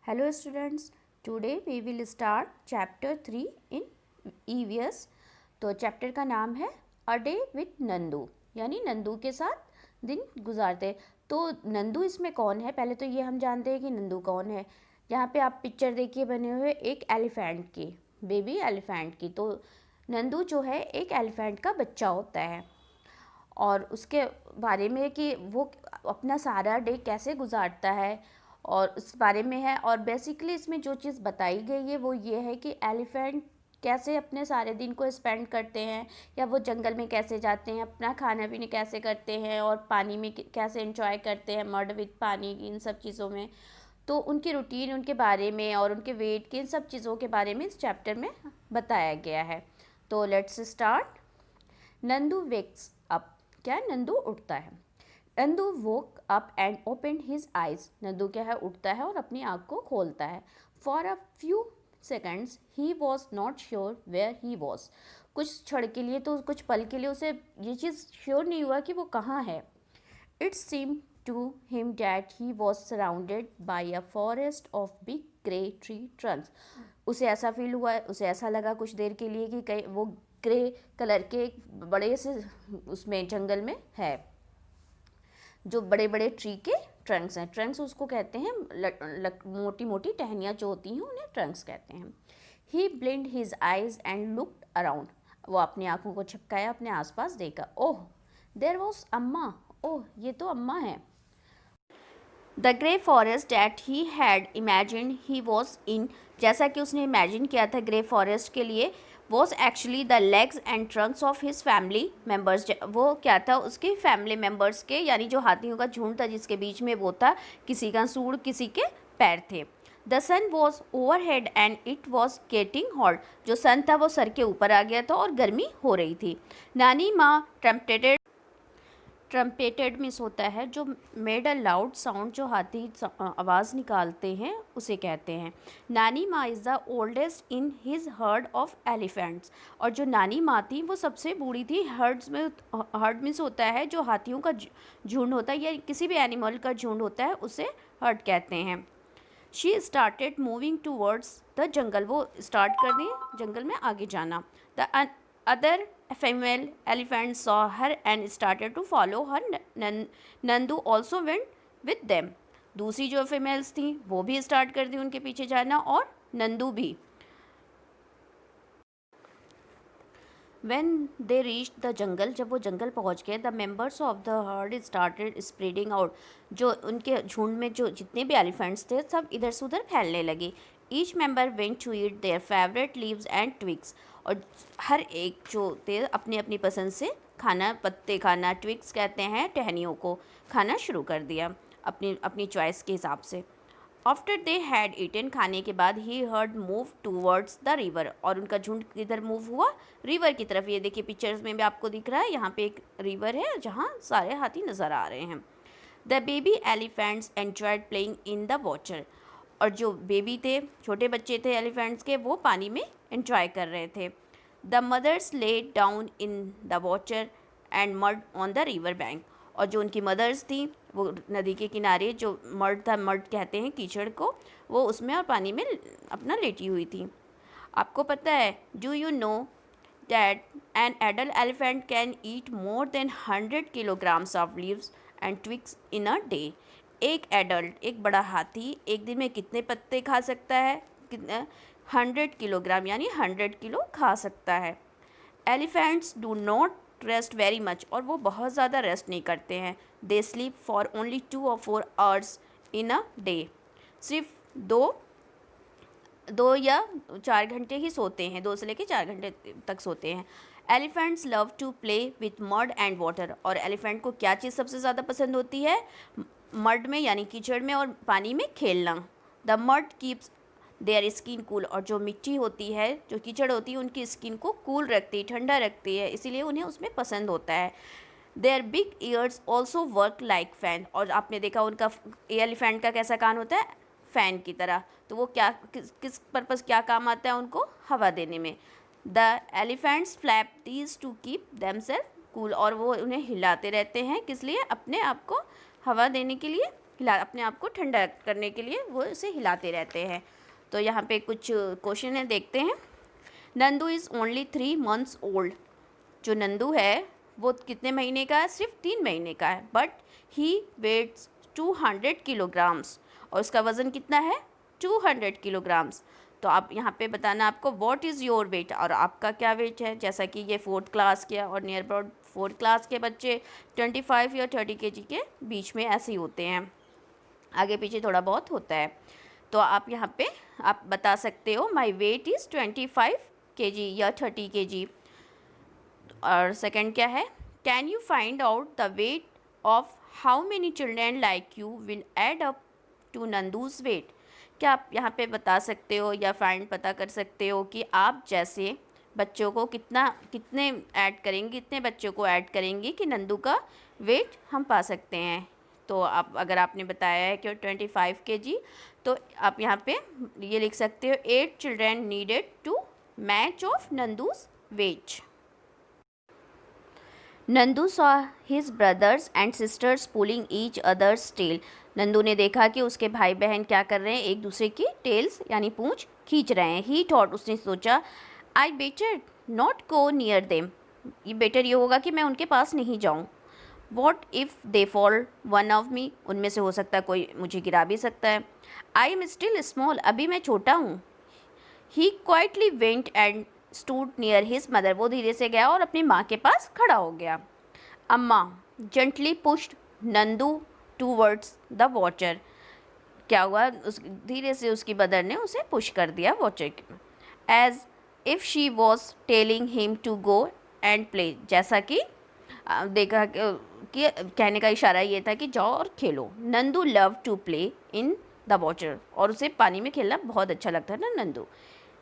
Hello students, today we will start chapter 3 in EVS। तो chapter का नाम है अ डे विथ नंदू, यानी नंदू के साथ दिन गुजारते। तो नंदू इसमें कौन है, पहले तो ये हम जानते हैं कि नंदू कौन है। यहाँ पे आप पिक्चर देखिए बने हुए एक एलिफेंट की, बेबी एलिफेंट की। तो नंदू जो है एक एलिफेंट का बच्चा होता है और उसके बारे में कि वो अपना सारा डे कैसे गुजारता है और उस बारे में है। और बेसिकली इसमें जो चीज़ बताई गई है वो ये है कि एलिफेंट कैसे अपने सारे दिन को स्पेंड करते हैं, या वो जंगल में कैसे जाते हैं, अपना खाना पीने कैसे करते हैं और पानी में कैसे एंजॉय करते हैं, मड विद पानी, इन सब चीज़ों में। तो उनकी रूटीन, उनके बारे में और उनके वेट के, इन सब चीज़ों के बारे में इस चैप्टर में बताया गया है। तो let's start. Nandu wakes up, क्या नंदू उठता है। Nandu woke up and open his eyes, Nandu क्या है उठता है और अपनी आँख को खोलता है। For a few seconds he was not sure where he was, कुछ क्षण के लिए, तो कुछ पल के लिए उसे ये चीज़ श्योर नहीं हुआ कि वो कहाँ है। It seem to him that he was surrounded by a forest of big grey tree trunks, उसे ऐसा फील हुआ, उसे ऐसा लगा कुछ देर के लिए कि कहीं वो ग्रे कलर के एक बड़े से उसमें जंगल में है, जो बड़े बड़े ट्री के ट्रंक्स हैं। ट्रंक्स उसको कहते हैं, मोटी मोटी टहनियाँ जो होती हैं उन्हें ट्रंक्स कहते हैं। He blind his eyes and looked around, वो अपनी आंखों को झपकाया, अपने आसपास देखा। ओह देयर वॉज अम्मा, ओह ये तो अम्मा है। The grey forest that he had imagined he was in, जैसा कि उसने इमेजिन किया था ग्रे फॉरेस्ट के लिए, was actually the legs and Trunks of his family members. वो क्या था, उसके फैमिली मेम्बर्स के, यानी जो हाथियों का झुंड था जिसके बीच में वो था, किसी का सूंड किसी के पैर थे। The sun was over head and it was getting hot, जो सन था वो सर के ऊपर आ गया था और गर्मी हो रही थी। नानी माँ ट्रम्पेटेड मिस होता है जो मेड अ लाउड साउंड, जो हाथी आवाज़ निकालते हैं उसे कहते हैं। नानी माँ is the oldest in his heard of elephants, और जो नानी माँ थी वो सबसे बूढ़ी थी हर्ड्स में। हर्ड मिस होता है जो हाथियों का झुंड होता है या किसी भी एनिमल का झुंड होता है, उसे हर्ड कहते हैं। She started moving towards the जंगल, वो स्टार्ट कर दी जंगल में आगे जाना। The other female elephant saw her and started to follow her. Nandu also went with them, दूसरी जो फीमेल्स थी वो भी स्टार्ट कर दी उनके पीछे जाना और नंदू भी। When they reached the jungle, जब वो जंगल पहुंच गए, the members of the herd started spreading out, जो उनके झुंड में जो जितने भी एलिफेंट्स थे सब इधर से उधर फैलने लगे। Each member went to eat their favorite leaves and twigs, और हर एक जो थे अपनी अपनी पसंद से खाना, पत्ते खाना, ट्विग्स कहते हैं टहनियों को, खाना शुरू कर दिया अपनी अपनी चॉइस के हिसाब से। आफ्टर दे हैड ईटन, खाने के बाद he heard move towards the river, और उनका झुंड किधर मूव हुआ, रिवर की तरफ। ये देखिए पिक्चर्स में भी आपको दिख रहा है, यहाँ पे एक रिवर है जहाँ सारे हाथी नज़र आ रहे हैं। The baby elephants enjoyed playing in the water, और जो बेबी थे, छोटे बच्चे थे एलिफेंट्स के, वो पानी में एंजॉय कर रहे थे। The mothers laid down in the water and mud on the river bank, और जो उनकी मदर्स थी वो नदी के किनारे, जो मड था, मड कहते हैं कीचड़ को, वो उसमें और पानी में अपना लेटी हुई थी। आपको पता है, do you know that an adult elephant can eat more than 100 kilograms of leaves and twigs in a day. एक एडल्ट, एक बड़ा हाथी एक दिन में कितने पत्ते खा सकता है, कितना, 100 किलोग्राम यानी 100 किलो खा सकता है। Elephants do not rest very much, और वो बहुत ज़्यादा रेस्ट नहीं करते हैं। They sleep for only 2 or 4 hours in a day, सिर्फ दो या 4 घंटे ही सोते हैं, 2 से लेकर 4 घंटे तक सोते हैं। Elephants love to play with mud and water, और एलिफेंट को क्या चीज़ सबसे ज़्यादा पसंद होती है, मड में यानी कीचड़ में और पानी में खेलना। The mud keeps their skin cool, और जो मिट्टी होती है, जो कीचड़ होती है, उनकी स्किन को कूल रखती है, ठंडा रखती है, इसीलिए उन्हें उसमें पसंद होता है। Their big ears also work like fan, और आपने देखा उनका एलिफेंट का कैसा कान होता है, फ़ैन की तरह। तो वो क्या किस पर्पज़ क्या काम आता है उनको, हवा देने में। The elephants flap these to keep themself cool, और वो उन्हें हिलाते रहते हैं, किस लिए, अपने आप को हवा देने के लिए, अपने आप को ठंडा करने के लिए वो इसे हिलाते रहते हैं। तो यहाँ पे कुछ क्वेश्चन है, देखते हैं। Nandu is only 3 months old. जो नंदू है वो कितने महीने का है? सिर्फ 3 महीने का है। बट ही वेट्स 200 किलोग्राम्स, और उसका वज़न कितना है? 200 किलोग्राम्स। तो आप यहाँ पे बताना आपको व्हाट इज़ योर वेट, और आपका क्या वेट है। जैसा कि ये 4th क्लास के और नियर अबाउट 4th क्लास के बच्चे 25 या 30 kg के बीच में ऐसे ही होते हैं, आगे पीछे थोड़ा बहुत होता है। तो आप यहाँ पे आप बता सकते हो माई वेट इज़ 25 kg या 30 kg। और सेकंड क्या है? Can you find out the weight of how many children like you will add up to Nandu's weight. क्या आप यहाँ पे बता सकते हो या पता कर सकते हो कि आप जैसे बच्चों को कितने ऐड करेंगे, कितने बच्चों को ऐड करेंगे कि नंदू का वेट हम पा सकते हैं। तो आप अगर आपने बताया है कि 25 kg, तो आप यहाँ पे ये लिख सकते हो 8 children needed to match of Nandu's weight. Nandu saw his brothers and sisters pulling each others tail. Nandu ने देखा कि उसके भाई बहन क्या कर रहे हैं, एक दूसरे की टेल्स यानी पूंछ खींच रहे हैं। ही थॉट, उसने सोचा, I better not go near them. ये बेटर ये होगा कि मैं उनके पास नहीं जाऊँ। What if they fall one of me, उनमें से हो सकता है कोई मुझे गिरा भी सकता है। आई एम स्टिल स्मॉल, अभी मैं छोटा हूँ। He quietly went and stood near his mother, वो धीरे से गया और अपनी माँ के पास खड़ा हो गया। अम्मा gently pushed Nandu towards the watcher. क्या हुआ? उस धीरे से उसकी मदर ने उसे पुश कर दिया वॉचर के, as if she was telling him to go and play. जैसा कि देखा कि कहने का इशारा ये था कि जाओ और खेलो। Nandu love to play in the water, और उसे पानी में खेलना बहुत अच्छा लगता है ना Nandu.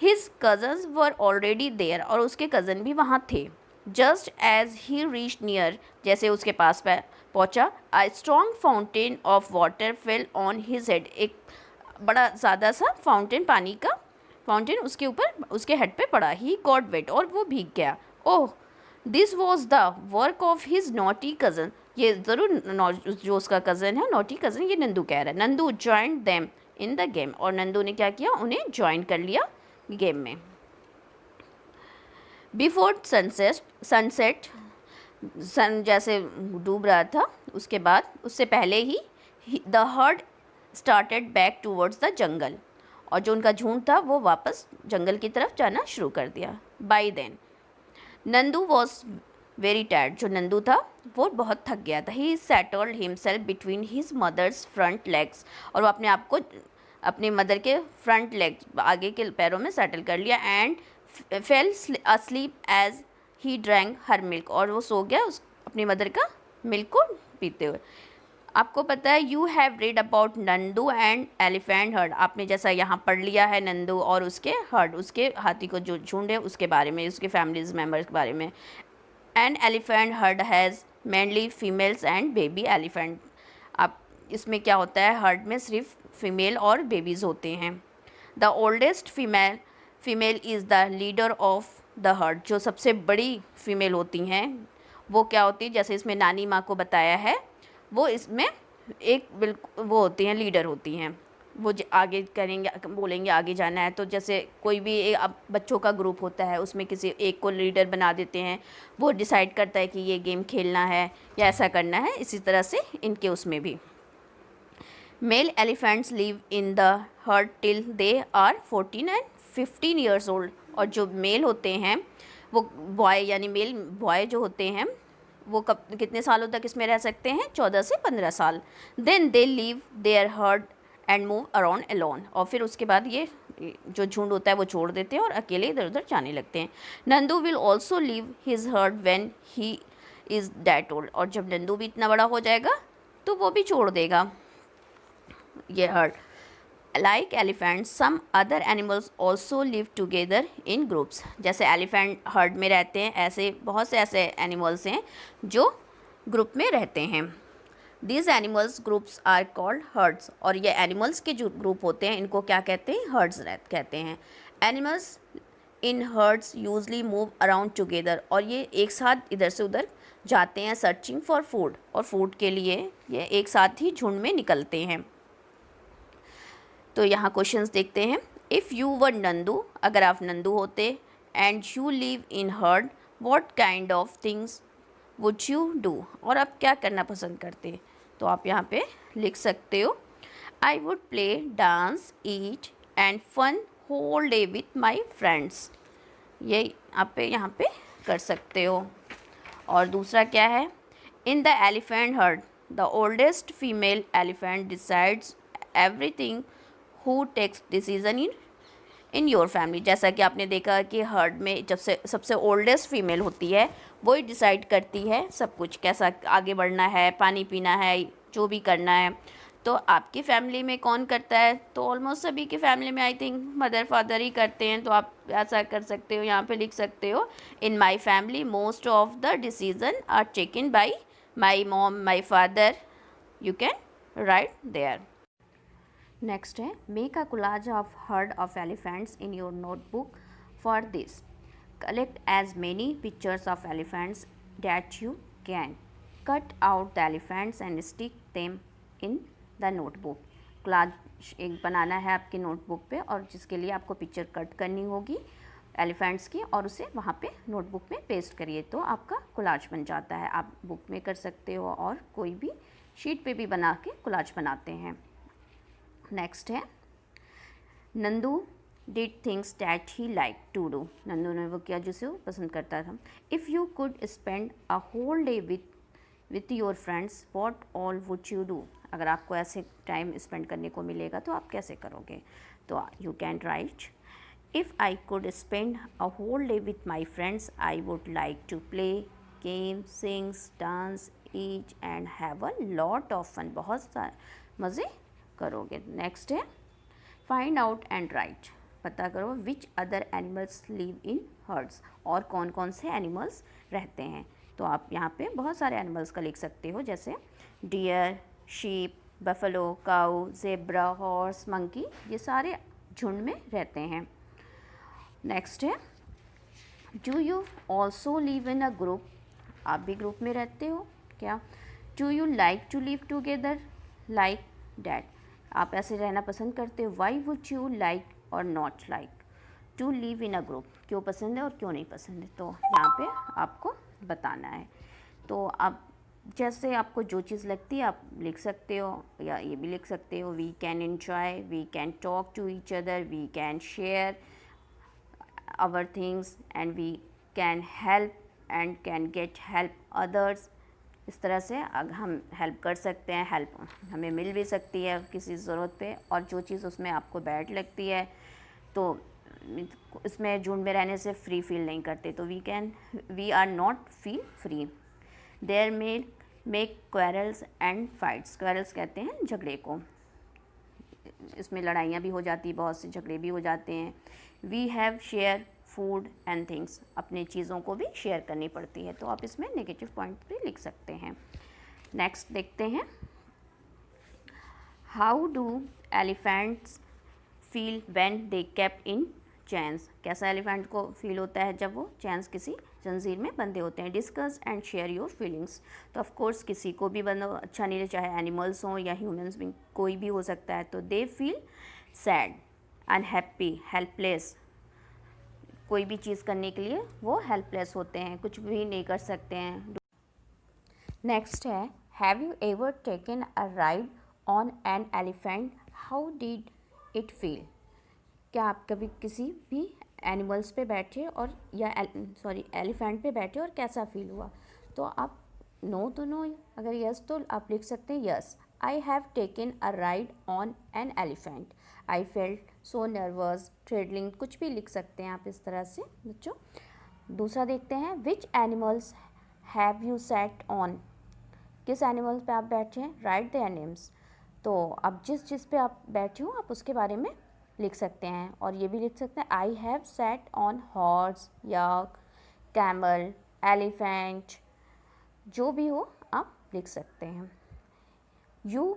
His cousins were already there, और उसके कज़न भी वहाँ थे। Just as he reach near, जैसे उसके पास पहुँचा, a strong fountain of water fell on his head. एक बड़ा ज़्यादा सा फाउंटेन, पानी का फाउंटेन उसके ऊपर, उसके हेड पे पड़ा। ही गॉट वेट, और वो भीग गया। Oh this was the work of his naughty cousin. ये ज़रूर जो उसका कज़न है, नॉटी कज़न, ये नंदू कह रहा है। Nandu joined them in the game, और नंदू ने क्या किया? उन्हें ज्वाइन कर लिया गेम में। बिफोर सनसेट, सन जैसे डूब रहा था, उसके बाद उससे पहले ही the herd started back towards the jungle, और जो उनका झुंड था वो वापस जंगल की तरफ जाना शुरू कर दिया। By then Nandu was very tired, जो नंदू था वो बहुत थक गया था। He settled himself between his mothers front legs, और वो अपने आप को अपने मदर के फ्रंट लेग्स, आगे के पैरों में सेटल कर लिया। And fell asleep as he drank her milk, और वो सो गया अपनी मदर का मिल्क को पीते हुए। आपको पता है you have read about Nandu and elephant heard, आपने जैसा यहाँ पढ़ लिया है नंदू और उसके हर्ड, उसके हाथी को जो झुंड है उसके बारे में, उसके फैमिलीज मेम्बर्स के बारे में। And elephant heard has mainly females and baby elephant. आप इसमें क्या होता है, हर्ड में सिर्फ फीमेल और बेबीज़ होते हैं। The oldest female is the leader of the heard, जो सबसे बड़ी फीमेल होती हैं वो क्या होती है, जैसे इसमें नानी माँ को बताया है, वो इसमें एक बिल्कुल वो होती हैं, लीडर होती हैं। वो आगे करेंगे, बोलेंगे आगे जाना है, तो जैसे कोई भी अब बच्चों का ग्रुप होता है, उसमें किसी एक को लीडर बना देते हैं, वो डिसाइड करता है कि ये गेम खेलना है या ऐसा करना है। इसी तरह से इनके उसमें भी male elephants live in the herd till they are 14 and 15 years old, और जो मेल होते हैं वो बॉय यानी मेल बॉय जो होते हैं वो कितने सालों तक इसमें रह सकते हैं? 14 से 15 साल। Then they leave their herd and move around alone, और फिर उसके बाद ये जो झुंड होता है वो छोड़ देते हैं और अकेले इधर उधर जाने लगते हैं। Nandu will also leave his heard when he is that old, और जब नंदू भी इतना बड़ा हो जाएगा तो वो भी छोड़ देगा ये herd. Like elephant some other animals also live together in groups, जैसे एलिफेंट हर्ड में रहते हैं, ऐसे बहुत से ऐसे एनिमल्स हैं जो ग्रुप में रहते हैं। These animals groups are called herds, और ये एनिमल्स के जो ग्रुप होते हैं इनको क्या कहते हैं? हर्ड्स कहते हैं। Animals in hertz usually move around together, और ये एक साथ इधर से उधर जाते हैं सर्चिंग फॉर फूड, और फूड के लिए ये एक साथ ही झुंड में निकलते हैं। तो यहाँ क्वेश्चंस देखते हैं। इफ़ यू वर नंदू, अगर आप नंदू होते, and you live in heard, what kind of things would you do, और आप क्या करना पसंद करते। तो आप यहाँ पे लिख सकते हो, I would play, dance, eat and fun whole day with my friends. ये आप यहाँ पे कर सकते हो। और दूसरा क्या है, in the elephant herd the oldest female elephant decides everything, who takes decision in your family. जैसा कि आपने देखा कि हर्ड में जब से सबसे ओल्डेस्ट फीमेल होती है, वो ही डिसाइड करती है सब कुछ, कैसा आगे बढ़ना है, पानी पीना है, जो भी करना है। तो आपकी फैमिली में कौन करता है, तो ऑलमोस्ट सभी की फैमिली में आई थिंक मदर फादर ही करते हैं। तो आप ऐसा कर सकते हो, यहाँ पे लिख सकते हो, in my family most of the decision are taken by my mom, my father, you can write there. Next है, make a collage of herd of elephants in your notebook for this, collect as many pictures of elephants that you can, cut out the elephants and stick them in the notebook. Collage एक बनाना है आपकी notebook पे, और जिसके लिए आपको picture cut करनी होगी एलिफेंट्स की, और उसे वहाँ पे नोटबुक में पेस्ट करिए, तो आपका कोलाज बन जाता है। आप बुक में कर सकते हो, और कोई भी शीट पे भी बना के कोलाज बनाते हैं। नेक्स्ट है, Nandu did things that he like to do. Nandu ने वो किया जिसे वो पसंद करता था। If you could spend a whole day with your friends, what all would you do. अगर आपको ऐसे टाइम स्पेंड करने को मिलेगा तो आप कैसे करोगे। तो you can write, if I could spend a whole day with my friends, I would like to play game, sings, dance, eat and have a lot of fun. बहुत सारे मज़े करोगे। नेक्स्ट है, फाइंड आउट एंड राइट, पता करो which other animals live in hertz, और कौन कौन से एनिमल्स रहते हैं। तो आप यहाँ पे बहुत सारे एनिमल्स का लिख सकते हो, जैसे deer, sheep, buffalo, cow, zebra, horse, monkey, ये सारे झुंड में रहते हैं। नेक्स्ट है, do you also live in a group, आप भी ग्रुप में रहते हो क्या। Do you like to live together like that, आप ऐसे रहना पसंद करते हो। वाई वुड यू लाइक और not like to live in a group, क्यों पसंद है और क्यों नहीं पसंद है, तो यहाँ पे आपको बताना है। तो आप जैसे आपको जो चीज़ लगती है आप लिख सकते हो, या ये भी लिख सकते हो, we can enjoy, we can talk to each other, we can share our things, and we can help and can get help others. इस तरह से हम हेल्प कर सकते हैं, हेल्प हमें मिल भी सकती है किसी ज़रूरत पे, और जो चीज़ उसमें आपको बैड लगती है तो इसमें झुंड में रहने से फ्री फील नहीं करते, तो we are not feel free. There make quarrels and fights, quarrels कहते हैं झगड़े को, इसमें लड़ाइयाँ भी हो जाती, बहुत से झगड़े भी हो जाते हैं। We have share food and things, अपनी चीज़ों को भी शेयर करनी पड़ती है, तो आप इसमें नेगेटिव पॉइंट भी लिख सकते हैं। नेक्स्ट देखते हैं, how do elephants feel when they kept in chains, कैसा एलिफेंट को फील होता है जब वो चैन्स किसी जंजीर में बंधे होते हैं। Discuss and share your feelings, तो ऑफ कोर्स किसी को भी बंधा अच्छा नहीं लगता, चाहे एनिमल्स हों या ह्यूमंस भी, कोई भी हो सकता है। तो they feel sad, unhappy, helpless, कोई भी चीज़ करने के लिए वो हेल्पलेस होते हैं, कुछ भी नहीं कर सकते हैं। नेक्स्ट है, have you ever taken a ride on an elephant, how did it feel, क्या आप कभी किसी भी एनिमल्स पे बैठे और या एलिफेंट पे बैठे और कैसा फील हुआ। तो आप नो तो नो, अगर यस तो आप लिख सकते हैं yes, I have taken a ride on an elephant, I felt so nervous, trembling, कुछ भी लिख सकते हैं आप इस तरह से बच्चों। दूसरा देखते हैं, which animals have you sat on, किस एनिमल्स पे आप बैठे हैं, राइट देयर नेम्स। तो अब जिस पे आप बैठे हो आप उसके बारे में लिख सकते हैं, और ये भी लिख सकते हैं, I have sat on horse, yak, camel, elephant, जो भी हो आप लिख सकते हैं। You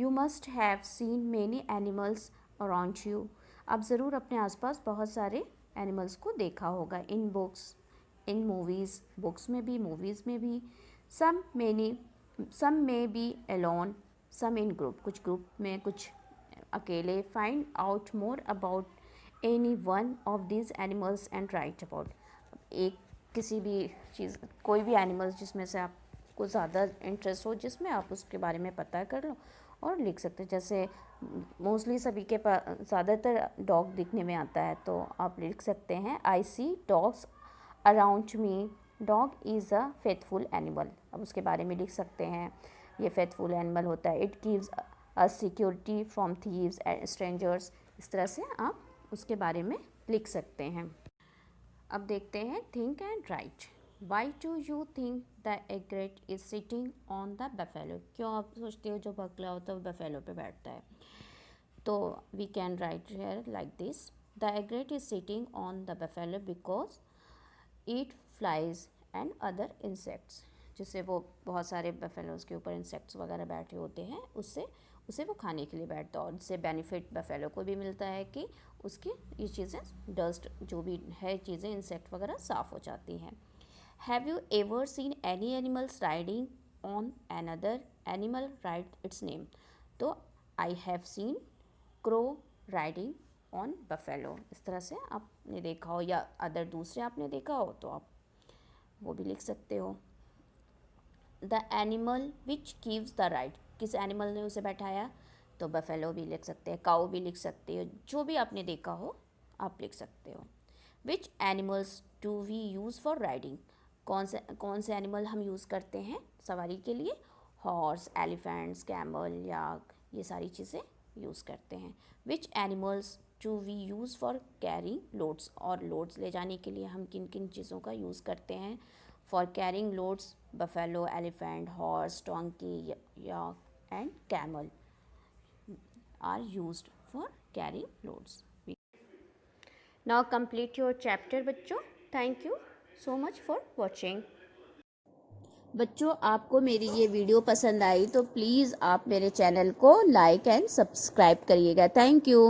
must have seen many animals around you, आप ज़रूर अपने आसपास बहुत सारे एनिमल्स को देखा होगा, in books, in movies, books में भी, मूवीज़ में भी. Some may be alone, some in group, कुछ ग्रुप में, कुछ अकेले. Find out more about any one of this animals and write about. एक किसी भी चीज़, कोई भी एनिमल्स जिसमें से आपको ज़्यादा इंटरेस्ट हो, जिसमें आप उसके बारे में पता कर लो और लिख सकते हैं. जैसे मोस्टली सभी के पास ज़्यादातर डॉग दिखने में आता है, तो आप लिख सकते हैं I see dogs around me, dog is a faithful animal. अब उसके बारे में लिख सकते हैं, ये फेथफुल एनिमल होता है. It gives a security from thieves and strangers. इस तरह से आप उसके बारे में लिख सकते हैं. अब देखते हैं think and right. Why do you think the egret is sitting on the buffalo. क्यों आप सोचते हो जो बगला होता है वो बफेलो पे बैठता है. तो we can write here like this. The egret is sitting on the buffalo because it flies and other insects. जिससे वो बहुत सारे बफेलोज़ के ऊपर इंसेक्ट्स वगैरह बैठे होते हैं, उससे उसे वो खाने के लिए बैठता है. और इससे बेनिफिट बफेलो को भी मिलता है कि उसकी ये चीज़ें, डस्ट जो भी है चीज़ें, इंसेक्ट वगैरह साफ़ हो जाती हैं. Have you ever seen any animals riding on another animal, write its name. तो I have seen crow riding on buffalo. इस तरह से आपने देखा हो या अदर दूसरे आपने देखा हो तो आप वो भी लिख सकते हो. The animal which gives the ride, किस एनिमल ने उसे बैठाया, तो बफेलो भी लिख सकते हैं, काऊ भी लिख सकते हो, जो भी आपने देखा हो आप लिख सकते हो. Which animals do we use for riding, कौन से एनिमल हम यूज़ करते हैं सवारी के लिए. हॉर्स, एलिफेंट्स, कैमल, याक, ये सारी चीज़ें यूज़ करते हैं. Which animals do we use for carrying loads, और लोड्स ले जाने के लिए हम किन किन चीज़ों का यूज़ करते हैं. For carrying loads buffalo, elephant, horse, donkey, yak and camel are used for carrying loads. Now complete your chapter बच्चों. Thank you so much for watching. बच्चों, आपको मेरी ये वीडियो पसंद आई तो प्लीज़ आप मेरे चैनल को लाइक एंड सब्सक्राइब करिएगा. Thank you.